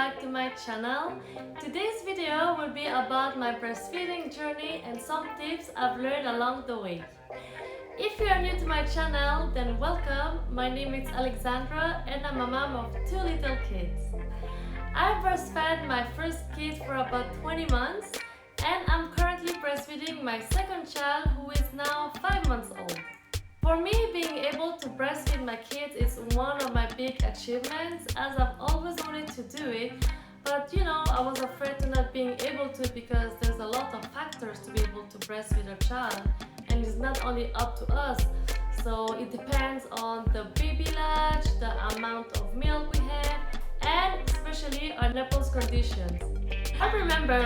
back to my channel. Today's video will be about my breastfeeding journey and some tips I've learned along the way. If you are new to my channel, then welcome. My name is Alexandra and I'm a mom of 2 little kids. I breastfed my first kid for about 20 months and I'm currently breastfeeding my second child who is now 5 months old. For me, being able to breastfeed my kids is one of my big achievements, as I've always wanted to do it, but I was afraid to not being able to because there's a lot of factors to be able to breastfeed a child, and it's not only up to us. So it depends on the baby latch, the amount of milk we have, and especially our nipples conditions. I remember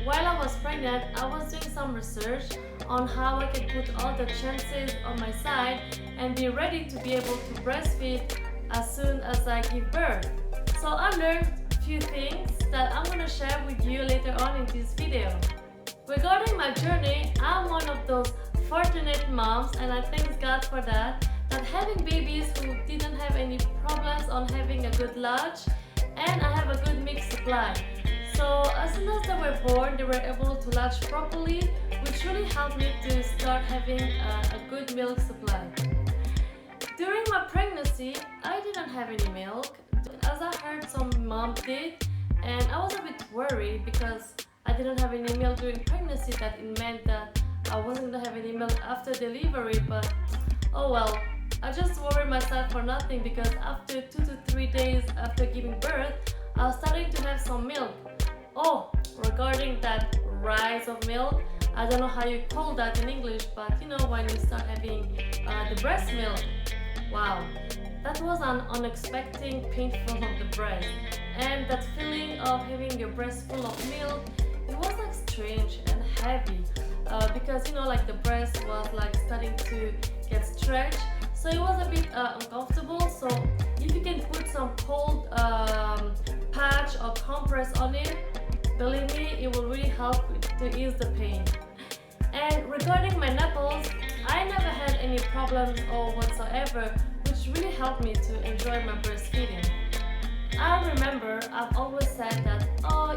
while I was pregnant, I was doing some research on how I can put all the chances on my side and be ready to be able to breastfeed as soon as I give birth. So I learned a few things that I'm going to share with you later on in this video. Regarding my journey, I'm one of those fortunate moms, and I thank God for that having babies who didn't have any problems on having a good latch, and I have a good milk supply. So as soon as they were born, they were able to latch properly, which really helped me to start having a good milk supply. During my pregnancy, I didn't have any milk, as I heard some moms did, and I was a bit worried because I didn't have any milk during pregnancy, that it meant that I wasn't going to have any milk after delivery, but oh well. I just worried myself for nothing because after 2 to 3 days after giving birth, I was starting to have some milk. Oh, regarding that rise of milk, I don't know how you call that in English, but when you start having the breast milk. Wow, that was an unexpected painful of the breast, and that feeling of having your breast full of milk, it was like strange and heavy because like the breast was like starting to get stretched, so it was a bit uncomfortable. So if you can put some cold patch or compress on it, believe me, it will really help to ease the pain. And regarding my nipples, I never had any problems or whatsoever, which really helped me to enjoy my breastfeeding. I remember I've always said that,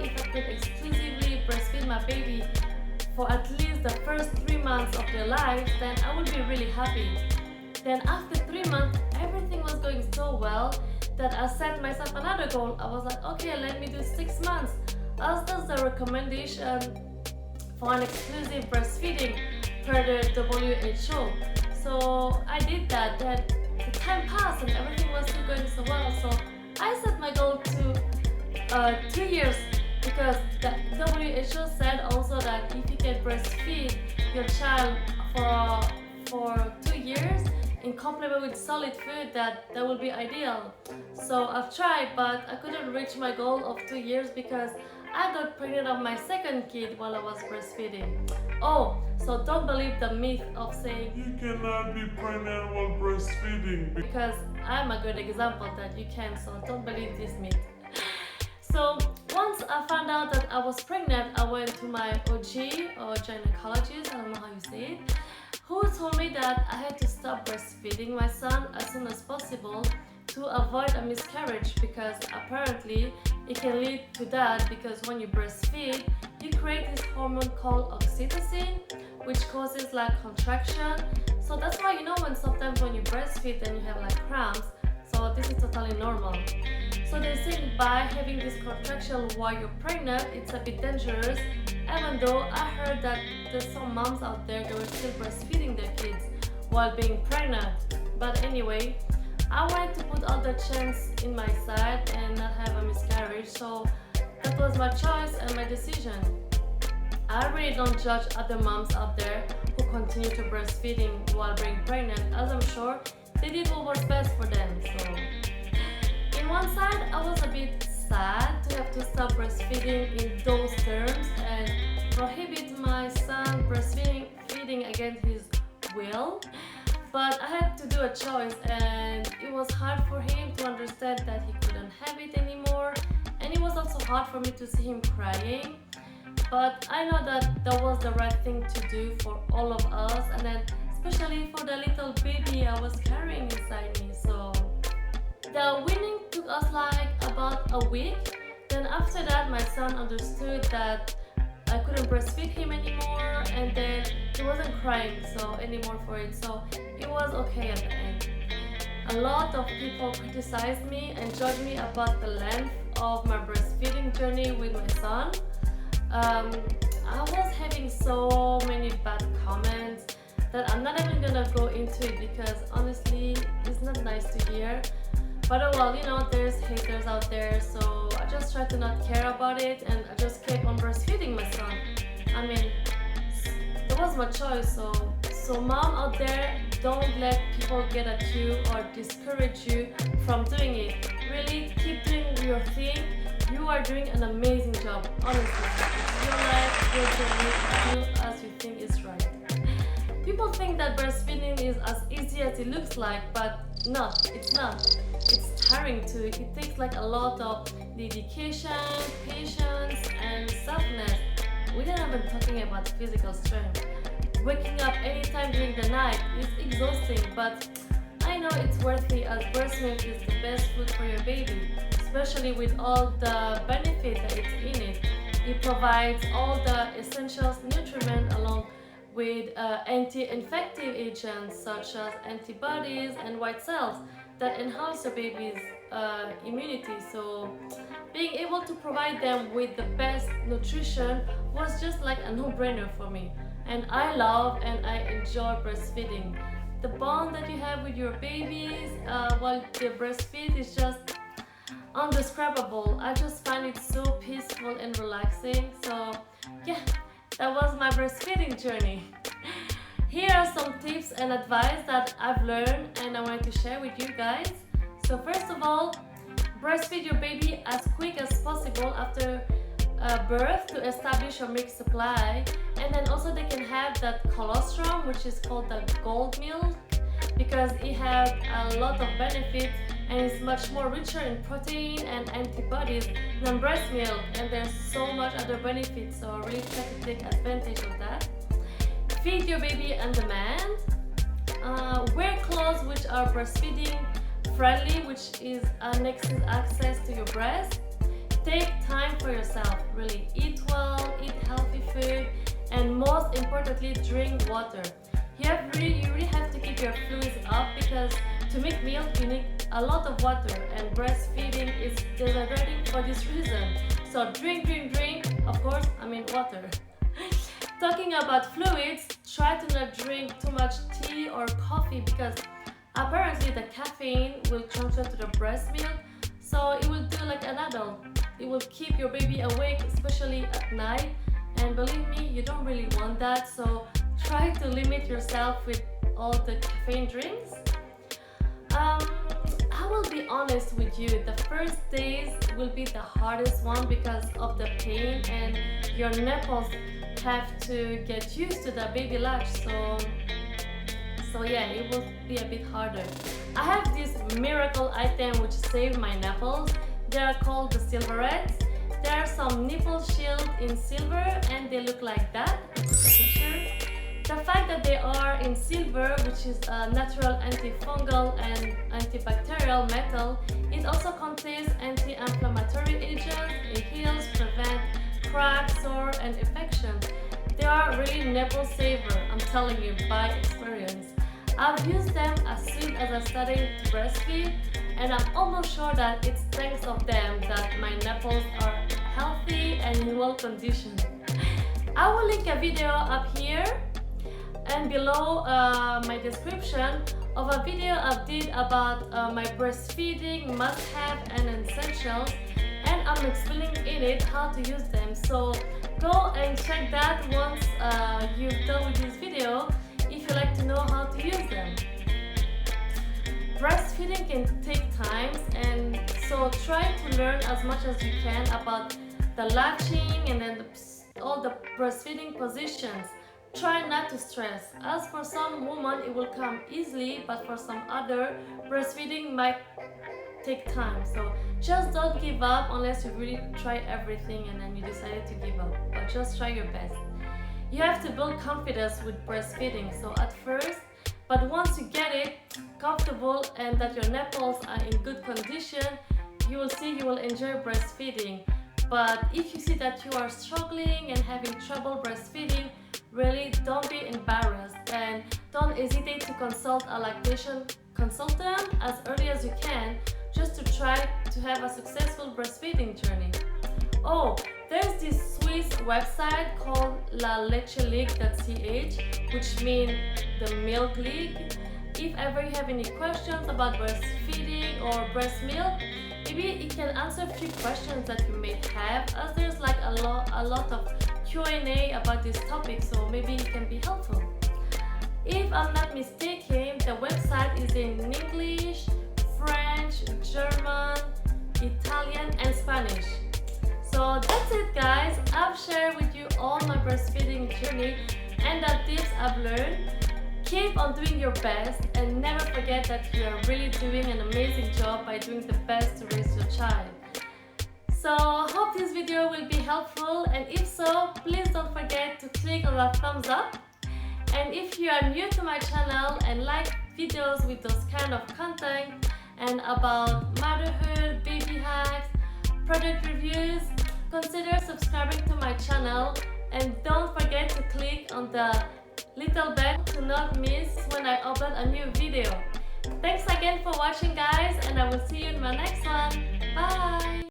if I could exclusively breastfeed my baby for at least the first 3 months of their life, then I would be really happy. Then after 3 months, everything was going so well that I set myself another goal. I was like, okay, let me do 6 months. As that's the recommendation for an exclusive breastfeeding per the WHO. So I did that. Then the time passed and everything was still going so well. So I set my goal to 2 years, because the WHO said also that if you can breastfeed your child for 2 years in complement with solid food, that will be ideal. So I've tried, but I couldn't reach my goal of 2 years because I got pregnant of my second kid while I was breastfeeding. Oh, so don't believe the myth of saying you cannot be pregnant while breastfeeding, because I'm a good example that you can, so don't believe this myth. So once I found out that I was pregnant, I went to my OG or gynecologist, I don't know how you say it, who told me that I had to stop breastfeeding my son as soon as possible to avoid a miscarriage, because apparently it can lead to that, because when you breastfeed, you create this hormone called oxytocin, which causes like contraction. So that's why when sometimes when you breastfeed, then you have like cramps. So this is totally normal. So they say by having this contraction while you're pregnant, it's a bit dangerous, even though I heard that there's some moms out there that were still breastfeeding their kids while being pregnant. But anyway, I wanted to put all the chance in my side and not have a miscarriage, so that was my choice and my decision. I really don't judge other moms out there who continue to breastfeeding while being pregnant, as I'm sure they did what was best for them. So in one side, I was a bit sad to have to stop breastfeeding in those terms and prohibit my son breastfeeding against his will. But I had to do a choice, and it was hard for him to understand that he couldn't have it anymore, and it was also hard for me to see him crying. But I know that that was the right thing to do for all of us, and then especially for the little baby I was carrying inside me. So the weaning took us like about a week. Then after after that, my son understood that I couldn't breastfeed him anymore, and then he wasn't crying anymore for it, so it was okay at the end. A lot of people criticized me and judged me about the length of my breastfeeding journey with my son. I was having so many bad comments that I'm not even gonna go into it because honestly it's not nice to hear. But oh well, you know, there's haters out there, so I just try to not care about it and I just kept on breastfeeding my son. I mean, that was my choice. So mom out there, don't let people get at you or discourage you from doing it. Really keep doing your thing. You are doing an amazing job, honestly. It's your life, your journey, do as you think is right. People think that breastfeeding is as easy as it looks like, but no, it's not. It's tiring too. It takes like a lot of dedication, patience, and selfness. We're not even talking about physical strength. Waking up anytime during the night is exhausting, but I know it's worth it as breast milk is the best food for your baby, especially with all the benefits that it's in it. It provides all the essential nutrients along with anti-infective agents such as antibodies and white cells that enhance your baby's immunity. So being able to provide them with the best nutrition was just like a no-brainer for me. And I love and I enjoy breastfeeding. The bond that you have with your babies while they breastfeed is just undescribable. I just find it so peaceful and relaxing. So yeah, that was my breastfeeding journey. Here are some tips and advice that I've learned and I want to share with you guys. So first of all, breastfeed your baby as quick as possible after birth to establish your milk supply, and then also they can have that colostrum, which is called the gold milk, because it has a lot of benefits and it's much more richer in protein and antibodies than breast milk, and there's so much other benefits, so really try to take advantage of that. Feed your baby on demand. Wear clothes which are breastfeeding friendly, which is annexes access to your breast. Take time for yourself, really. Eat well, eat healthy food, and most importantly, drink water. You really have to keep your fluids up because to make milk you need a lot of water, and breastfeeding is dehydrating for this reason. So drink, of course, I mean water. Talking about fluids, try to not drink too much tea or coffee because apparently the caffeine will transfer to the breast milk, so it will do like an adult. It will keep your baby awake, especially at night, and believe me, you don't really want that, so try to limit yourself with all the caffeine drinks. I will be honest with you, the first days will be the hardest one because of the pain and your nipples have to get used to the baby latch, so yeah, it will be a bit harder. I have this miracle item which saved my nipples. They are called the silverets. There are some nipple shields in silver and they look like that. This is a picture. The fact that they are in silver, which is a natural antifungal and antibacterial metal, it also contains anti-inflammatory agents. It heals, prevents cracks, sore, and infections. They are really nipple saver, I'm telling you by experience. I've used them as soon as I started to breastfeed, and I'm almost sure that it's thanks of them that my nipples are healthy and in well condition. I will link a video up here and below my description of a video I did about my breastfeeding must-have and essentials, and I'm explaining in it how to use them. So go and check that once you've done with this video if you like to know how to use them. Breastfeeding can take time, and so try to learn as much as you can about the latching and then all the breastfeeding positions. Try not to stress. As for some women it will come easily, but for some other, breastfeeding might take time. So just don't give up unless you really try everything and then you decided to give up, but just try your best. You have to build confidence with breastfeeding, so at first, but once you get it comfortable and that your nipples are in good condition, you will see you will enjoy breastfeeding. But if you see that you are struggling and having trouble breastfeeding, really don't be embarrassed and don't hesitate to consult a lactation consultant as early as you can, just to try to have a successful breastfeeding journey. Oh, there's this Swiss website called lalecheLeague.ch, which means the milk league. If ever you have any questions about breastfeeding or breast milk, maybe it can answer a few questions that you may have, as there's like a lot of Q&A about this topic, so maybe it can be helpful. If I'm not mistaken, the website is in English, French, German, Italian and Spanish. So that's it guys, I've shared with you all my breastfeeding journey and the tips I've learned. Keep on doing your best and never forget that you are really doing an amazing job by doing the best to raise your child. So hope this video will be helpful, and if so, please don't forget to click on the thumbs up. And if you are new to my channel and like videos with those kind of content and about motherhood, baby hacks, product reviews, consider subscribing to my channel and don't forget to click on the little bell to not miss when I upload a new video. Thanks again for watching guys, and I will see you in my next one. Bye!